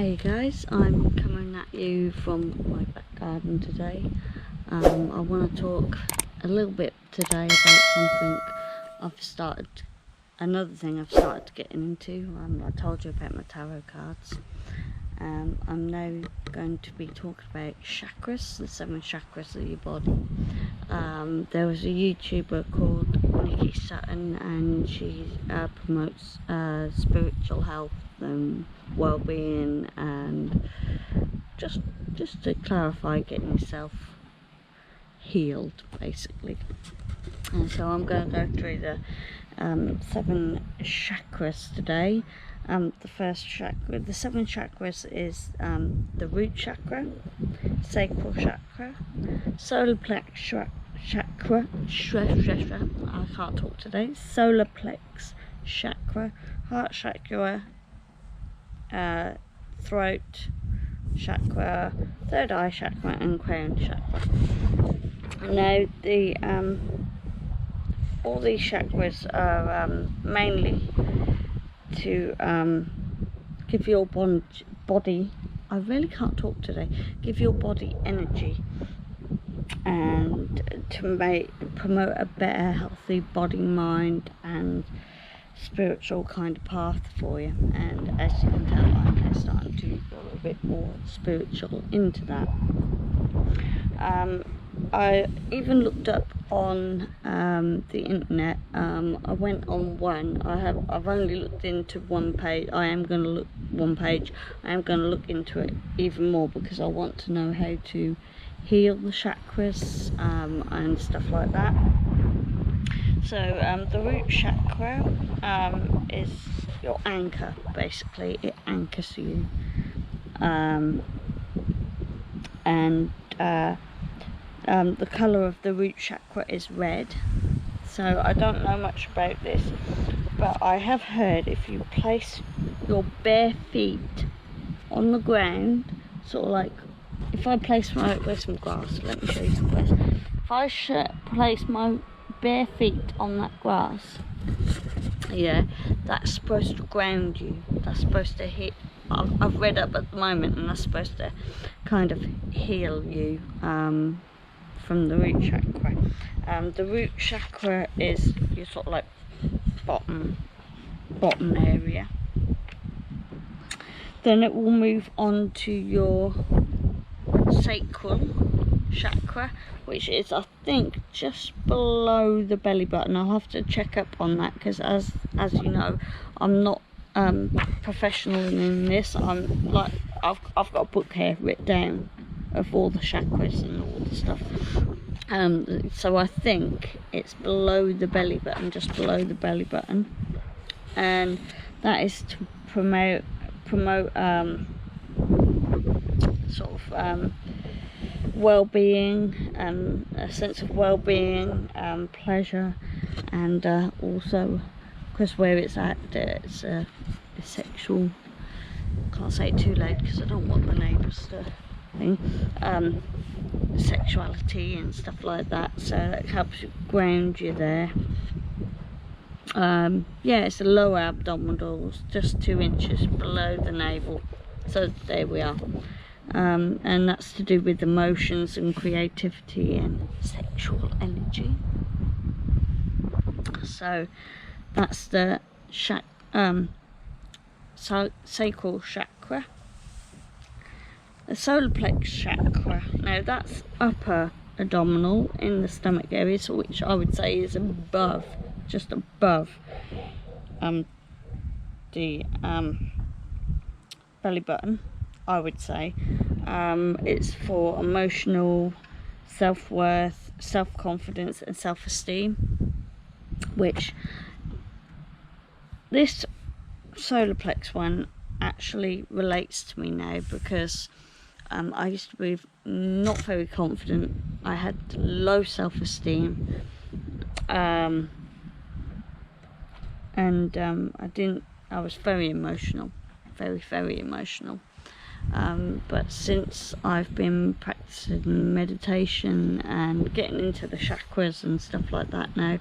Hey guys, I'm coming at you from my back garden today. I want to talk a little bit today about another thing I've started getting into. I told you about my tarot cards. I'm now going to be talking about chakras, the 7 chakras of your body. There was a YouTuber called Nikki Sutton, and she promotes spiritual health and well-being, and just to clarify, getting yourself healed basically. And so I'm going to go through the 7 chakras today. The first chakra, the 7 chakras is the root chakra, sacral chakra, solar plex chakra, I can't talk today, solar plex chakra, heart chakra, throat chakra, third eye chakra, and crown chakra. Now all these chakras are mainly to give your body, I really can't talk today, give your body energy, and to promote a better, healthy body, mind and spiritual kind of path for you. And as you can tell, I'm starting to go a bit more spiritual into that. I even looked up on the internet. I went on one. I've only looked into one page. I am going to look into it even more, because I want to know how to heal the chakras and stuff like that. So the root chakra is your anchor, basically. It anchors you, the colour of the root chakra is red. So I don't know much about this, but I have heard if you place your bare feet on the ground, sort of like, if I place where's some grass, let me show you some grass. If I place my bare feet on that grass, yeah, that's supposed to ground you. That's supposed to hit. I've read up at the moment, and that's supposed to kind of heal you from the root chakra. The root chakra is your sort of like bottom area. Then it will move on to your sacral chakra, which is, I think, just below the belly button. I'll have to check up on that, because as you know, I'm not professional in this. I'm like, I've got a book here written down of all the chakras and all the stuff. So I think it's below the belly button, just below the belly button, and that is to promote well-being, a sense of well-being, pleasure, and also, because where it's at, it's a sexual, can't say it too loud because I don't want the neighbours to think, sexuality and stuff like that, so it helps you ground you there. Yeah, it's the lower abdominals, just 2 inches below the navel, so there we are. And that's to do with emotions and creativity and sexual energy. So that's the sacral chakra. The solar plex chakra, now that's upper abdominal in the stomach area, so which I would say is above, just above the belly button, I would say. It's for emotional self-worth, self-confidence and self-esteem, which this solar plex one actually relates to me now, because I used to be not very confident. I had low self-esteem, and I was very emotional, very emotional. But since I've been practicing meditation and getting into the chakras and stuff like that now,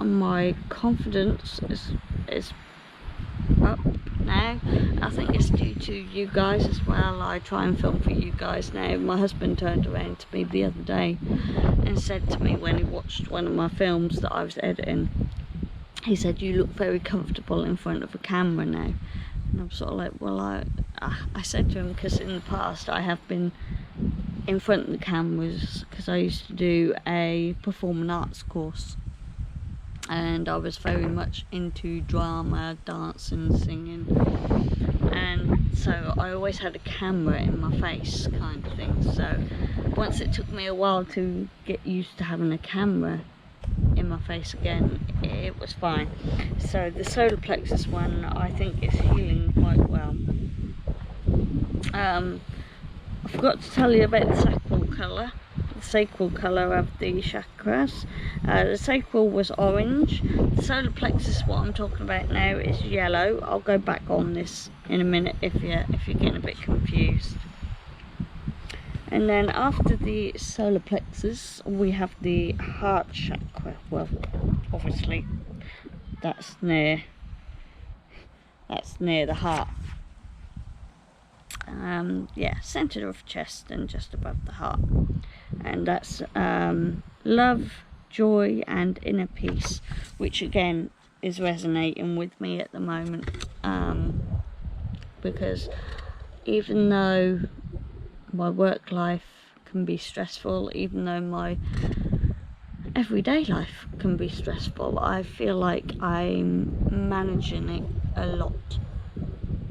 my confidence is up now. I think it's due to you guys as well. I try and film for you guys now. My husband turned around to me the other day and said to me when he watched one of my films that I was editing, he said, "You look very comfortable in front of a camera now." And I'm sort of like, well, I said to him, because in the past I have been in front of the cameras, because I used to do a performing arts course, and I was very much into drama, dancing, singing, and so I always had a camera in my face kind of thing. So once it took me a while to get used to having a camera in my face again, it was fine. So the solar plexus one, I think, is healing quite well. I forgot to tell you about the sacral colour. The sacral colour of the chakras. The sacral was orange. The solar plexus, what I'm talking about now, is yellow. I'll go back on this in a minute if you're getting a bit confused. And then after the solar plexus, we have the heart chakra. Well, obviously, that's near the heart. Yeah, centre of chest and just above the heart. And that's love, joy, and inner peace, which again is resonating with me at the moment. Because even though my work life can be stressful, even though my everyday life can be stressful, I feel like I'm managing it a lot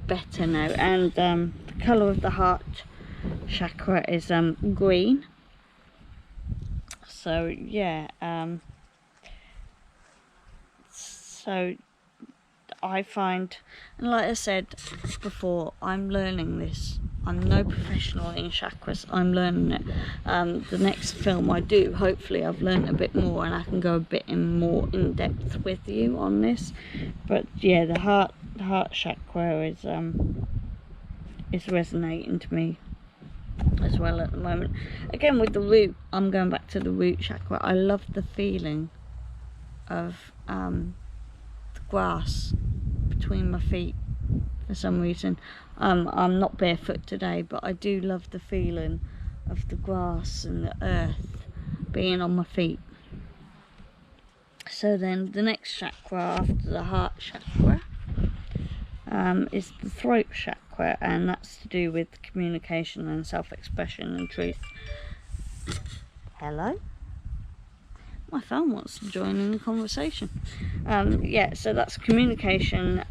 better now. And the colour of the heart chakra is green. So yeah, so I find, and like I said before, I'm learning this. I'm no professional in chakras, I'm learning it. The next film I do, hopefully I've learned a bit more and I can go a bit more in depth with you on this. But yeah, the heart chakra is resonating to me as well at the moment. Again, with the root, I'm going back to the root chakra. I love the feeling of the grass between my feet. For some reason, I'm not barefoot today, but I do love the feeling of the grass and the earth being on my feet. So then the next chakra after the heart chakra is the throat chakra, and that's to do with communication and self-expression and truth. Hello? My phone wants to join in the conversation. Yeah, so that's communication,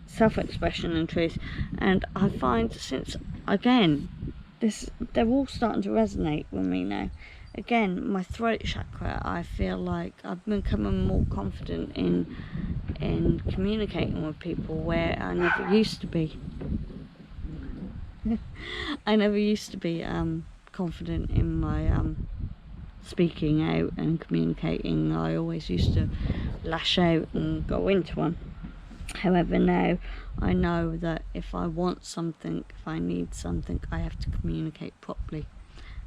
self-expression and truth. And I find, since again they're all starting to resonate with me now. Again, my throat chakra, I feel like I've becoming more confident in communicating with people, where I never used to be. I never used to be confident in my speaking out and communicating. I always used to lash out and go into one. However, now I know that if I want something, if I need something, I have to communicate properly.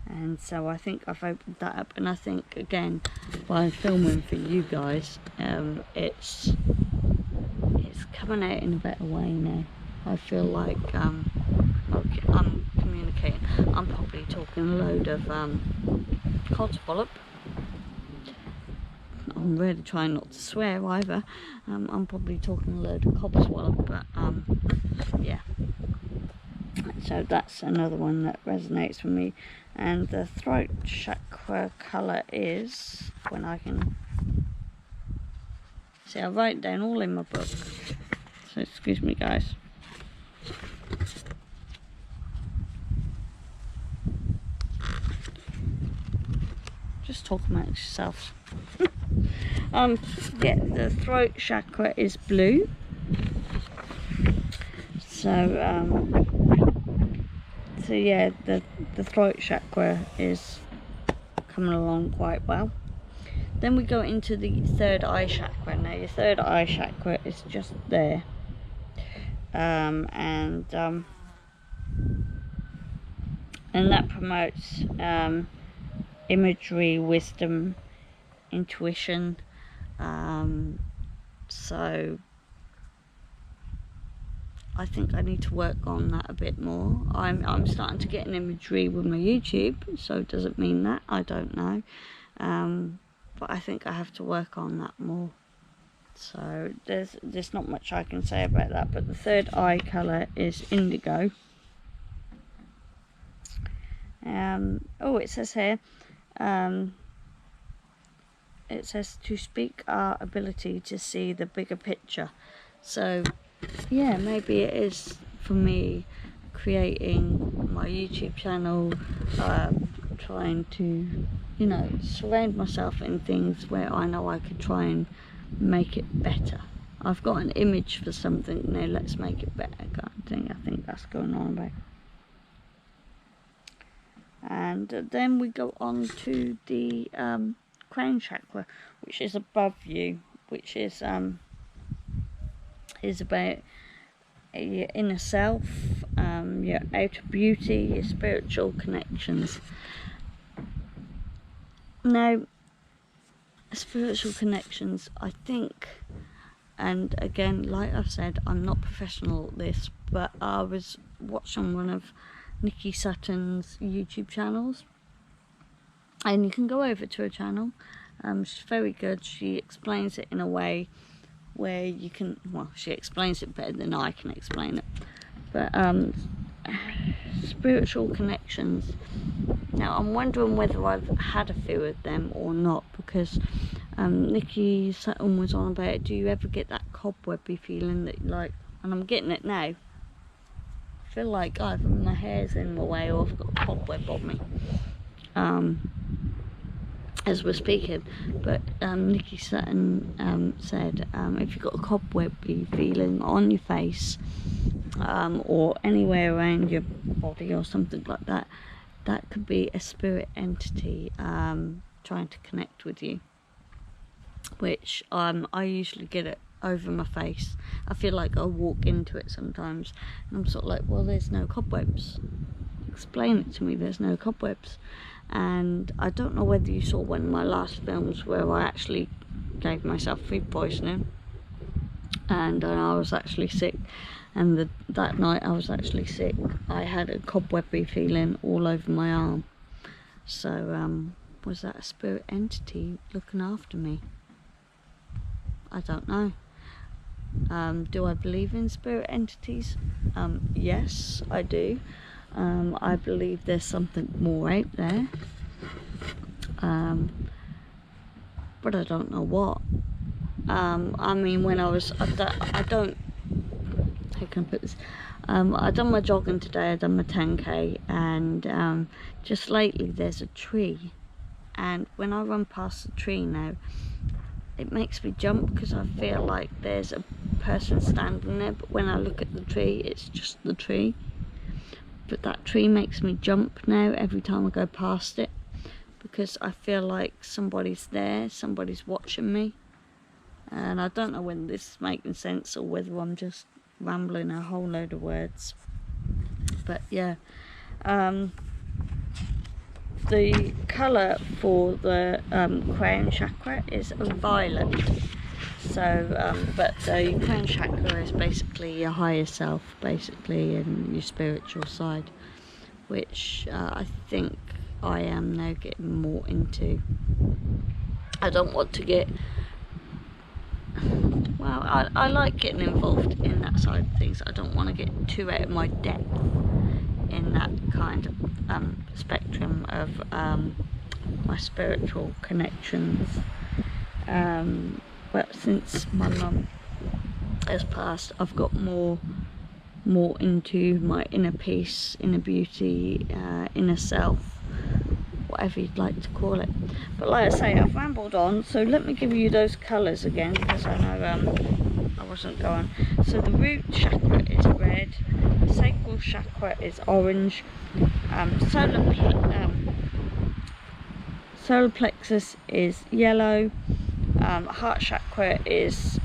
And so I think I've opened that up, and I think again by filming for you guys, it's coming out in a better way now. I feel like I'm communicating. I'm probably talking a load of codswallop. I'm really trying not to swear either. I'm probably talking a load of codswallop, but yeah. So that's another one that resonates with me. And the throat chakra colour is, when I can see, I write it down all in my book, so excuse me guys. Just talk amongst yourselves. Yeah, the throat chakra is blue. So yeah, the throat chakra is coming along quite well. Then we go into the third eye chakra. Now your third eye chakra is just there, and that promotes imagery, wisdom, intuition. So I think I need to work on that a bit more. I'm starting to get an imagery with my YouTube, so does it mean that? I don't know. But I think I have to work on that more. So there's not much I can say about that. But the third eye colour is indigo. Oh, it says here, it says to speak our ability to see the bigger picture. So yeah, maybe it is for me creating my YouTube channel, trying to, you know, surround myself in things where I know I could try and make it better. I've got an image for something, now let's make it better kind of thing. I think that's going on about. And then we go on to the crown chakra, which is above you, which is about your inner self, your outer beauty, your spiritual connections. Now, spiritual connections, I think, and again, like I've said, I'm not professional at this, but I was watching one of Nikki Sutton's YouTube channels, and you can go over to her channel. She's very good. She explains it in a way where you can, well, she explains it better than I can explain it, but spiritual connections. Now I'm wondering whether I've had a few of them or not, because Nikki Sutton was on about, do you ever get that cobwebby feeling that, like, and I'm getting it now, I feel like either my hair's in my way or I've got a cobweb on me as we're speaking. But Nikki Sutton said if you've got a cobwebby feeling on your face or anywhere around your body or something like that, that could be a spirit entity trying to connect with you, which I usually get it over my face. I feel like I walk into it sometimes and I'm sort of like, well, there's no cobwebs, explain it to me, there's no cobwebs. And I don't know whether you saw one of my last films where I actually gave myself food poisoning, and I was actually sick, and that night I was actually sick, I had a cobwebby feeling all over my arm. So was that a spirit entity looking after me? I don't know. Do I believe in spirit entities? Yes, I do. I believe there's something more out there, but I don't know what. I mean, when I was, I don't, how can I put this? I done my jogging today, I done my 10k, and just lately there's a tree, and when I run past the tree now, it makes me jump because I feel like there's a person standing there, but when I look at the tree, it's just the tree. But that tree makes me jump now every time I go past it, because I feel like somebody's there, somebody's watching me. And I don't know whether this is making sense or whether I'm just rambling a whole load of words. But yeah, the colour for the crown chakra is violet. So, but the crown chakra is basically your higher self, basically, and your spiritual side, which I think I am now getting more into. I don't want to get, well, I like getting involved in that side of things. I don't want to get too out of my depth in that kind of spectrum of my spiritual connections. But since my mum has passed, I've got more into my inner peace, inner beauty, inner self, whatever you'd like to call it. But like I say, I've rambled on, so let me give you those colours again, because I know I wasn't going. So the root chakra is red, the sacral chakra is orange, solar plexus is yellow, heart chakra is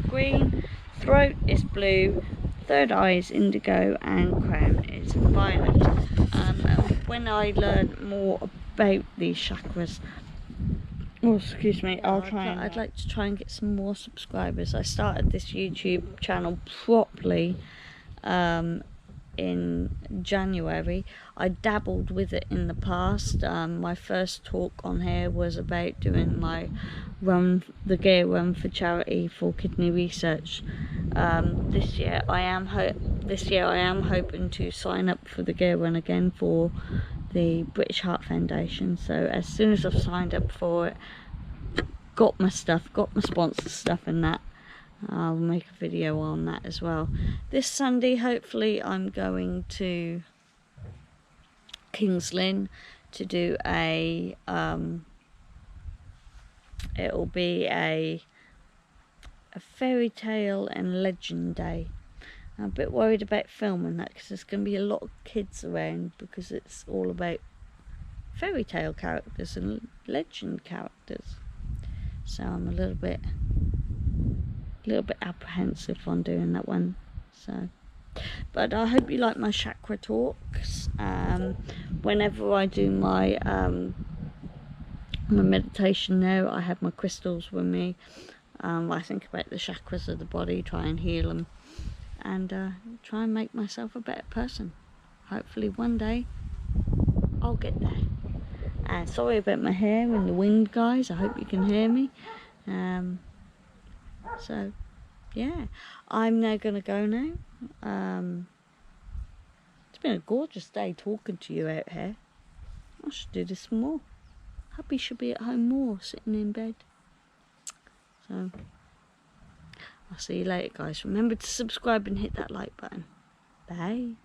green, throat is blue, third eye is indigo, and crown is violet. When I learn more about these chakras, Oh, excuse me. Yeah, I'd like to try and get some more subscribers. I started this YouTube channel properly in January. I dabbled with it in the past. My first talk on here was about doing my the gear run for charity for kidney research. This year I am hoping to sign up for the gear run again for the British Heart Foundation. So as soon as I've signed up for it, got my sponsor stuff and that, I'll make a video on that as well. This Sunday, hopefully, I'm going to King's Lynn to do it'll be a fairy tale and legend day. I'm a bit worried about filming that because there's going to be a lot of kids around, because it's all about fairy tale characters and legend characters. So I'm a little bit apprehensive on doing that one. So, but I hope you like my chakra talks. Whenever I do my meditation now, I have my crystals with me. I think about the chakras of the body, try and heal them, and try and make myself a better person. Hopefully one day I'll get there. Sorry about my hair and the wind, guys. I hope you can hear me. So yeah, I'm now gonna go now. It's been a gorgeous day talking to you out here. I should do this more. Hubby should be at home more, sitting in bed. So I'll see you later, guys. Remember to subscribe and hit that like button. Bye.